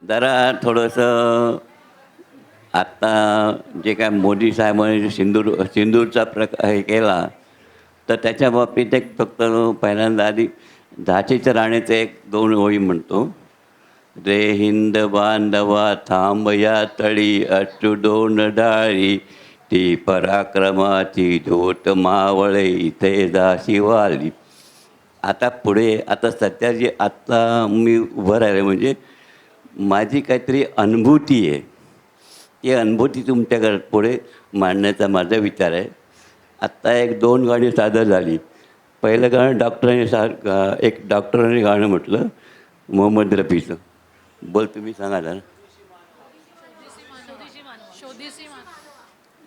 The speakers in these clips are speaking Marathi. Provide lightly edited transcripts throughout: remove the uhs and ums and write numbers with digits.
जरा थोडंसं आत्ता जे काय मोदी साहेबांनी सिंदूरचा हे केला, तर त्याच्या बाबतीत एक फक्त पहिल्यांदा आधी झाशीच्या राणीचे एक दोन ओळी म्हणतो. रे हिंद बांधवा थांब या तळी अश्रू दोन डाळी, ती पराक्रमाची ज्योत मावळे इथे दाशी वाली. आता पुढे आता सध्या जे आत्ता मी उभं राहिले म्हणजे माझी काहीतरी अनुभूती आहे, ती अनुभूती तुमच्याकडे पुढे मांडण्याचा माझा विचार आहे. आत्ता एक दोन गाणी सादर झाली. पहिलं गाणं एक डॉक्टरांनी गाणं म्हटलं मोहम्मद रफीचं. बोल तुम्ही सांगा जरा.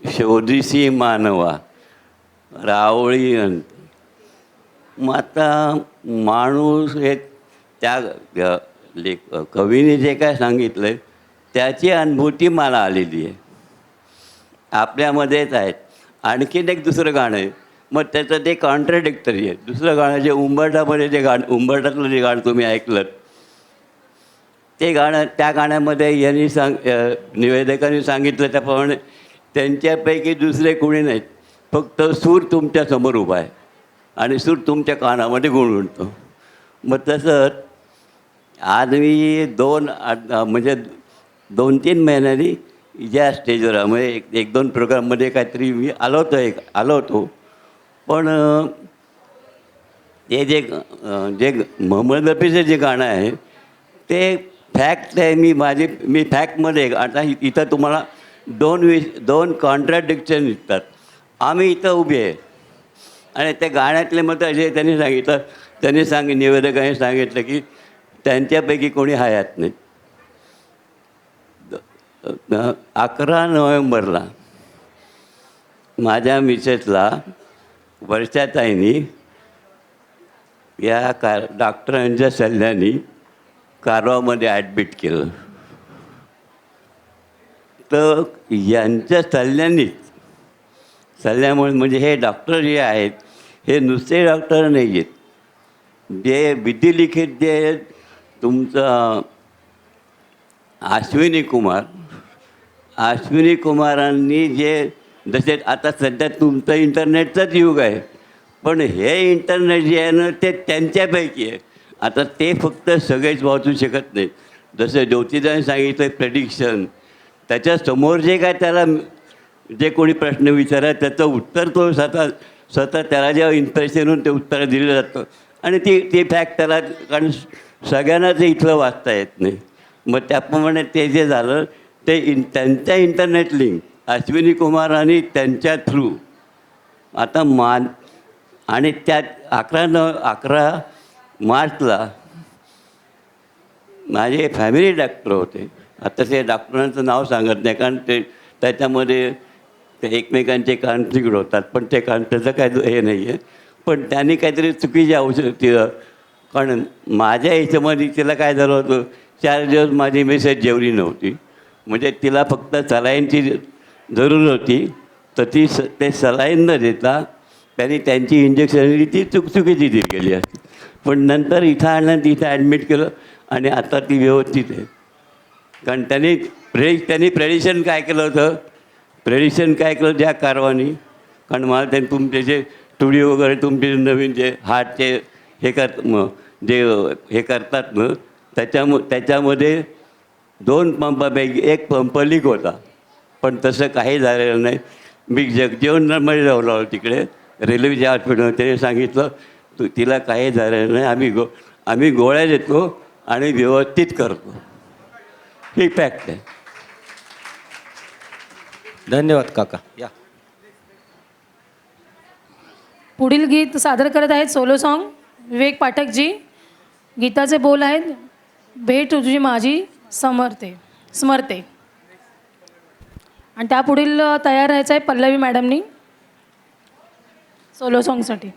शोधीसी मानवा रावळी अंत. मग आता माणूस हे त्या कवीने जे काय सांगितलं आहे त्याची अनुभूती मला आलेली आहे, आपल्यामध्येच आहेत. आणखीन एक दुसरं गाणं आहे, मग त्याचं ते कॉन्ट्राडिक्टरी आहे. दुसरं गाणं जे उंबरठामध्ये उंबरठातलं जे गाणं तुम्ही ऐकलं, ते गाणं त्या गाण्यामध्ये यांनी निवेदकांनी सांगितलं त्याप्रमाणे त्यांच्यापैकी दुसरे कोणी नाहीत, फक्त सूर तुमच्यासमोर उभा आहे आणि सूर तुमच्या कानामध्ये गुणगुणतो. मग तसंच आज मी म्हणजे 2-3 महिन्यांनी ज्या स्टेजवर म्हणजे एक दोन प्रोग्राममध्ये काहीतरी मी आलो होतो. पण ते जे मोहम्मद रफीचं जे गाणं आहे ते फॅक्ट आहे. मी फॅक्टमध्ये आता इथं तुम्हाला दोन कॉन्ट्राडिक्शन दिसतात. आम्ही इथं उभे आहे आणि त्या गाण्यातले मग जे निवेदकांनी सांगितलं की त्यांच्यापैकी कोणी हयात नाही. 11 नोव्हेंबरला माझ्या मिसेसला वर्षाताईंनी या डॉक्टरांच्या सल्ल्याने कारवामध्ये ॲडमिट केलं. तर यांच्या सल्ल्यामुळे म्हणजे हे डॉक्टर जे आहेत हे नुसते डॉक्टर नाही आहेत, जे विधिलिखित जे तुमचं अश्विनी कुमारांनी जे जसे आता सध्या तुमचं इंटरनेटचंच युग आहे, पण हे इंटरनेट जे आहे ना ते त्यांच्यापैकी आहे. आता ते फक्त सगळेच वाचू शकत नाहीत. जसं ज्योतिदाने सांगितलं प्रेडिक्शन, त्याच्यासमोर जे काय त्याला जे कोणी प्रश्न विचारा त्याचं उत्तर तो स्वतः त्याला जेव्हा इन्स्पिरेशन होऊन ते उत्तर दिलं जातं आणि ते फॅक्ट त्याला, कारण सगळ्यांना ते इथलं वाचता येत नाही. मग त्याप्रमाणे ते जे झालं ते त्यांच्या इंटरनेट लिंक अश्विनी कुमारांनी त्यांच्या थ्रू आता आणि त्यात 11 मार्चला माझे फॅमिली डॉक्टर होते. आता ते डॉक्टरांचं नाव सांगत नाही कारण त्याच्यामध्ये ते एकमेकांचे कॉन्फ्लिक्ट होतात, पण त्याचं काय हे नाही आहे. पण त्यांनी काहीतरी चुकीची औषध कारण माझ्या ह्याच्यामध्ये तिला काय झालं होतं, 4 दिवस माझी मिसेस जेवली नव्हती. म्हणजे तिला फक्त सलाईनची जरूर होती, तर ते सलाईन न देता त्यांनी त्यांची इंजेक्शन ती चुकीची दिली गेली असती. पण नंतर इथं आणलं, तिथं ॲडमिट केलं आणि आता ती व्यवस्थित आहे. कारण त्यांनी प्रेडिक्शन काय केलं ज्या कारवानी, कारण मला त्यांनी तुमचे जे स्टुडिओ वगैरे तुमचे नवीन जे हार्टचे हे करतात ना त्याच्यामध्ये 2 पंपापैकी 1 पंप लीक होता. पण तसं काही झालेलं नाही. मी जगजीवन नर्मळे लावला तिकडे रेल्वेच्या हॉस्पिटल, त्याने सांगितलं तिला काही झालेलं नाही, आम्ही गोळ्या देतो आणि व्यवस्थित करतो. ही फॅक्ट आहे. धन्यवाद काका. या पुढील गीत सादर करत आहेत सोलो सॉन्ग विवेक पाठकजी. गीताचे बोल आहेत भेट तुझी माझी स्मरते. आणि त्यापुढील तयार राहायचं आहे पल्लवी मॅडमनी सोलो सॉन्गसाठी.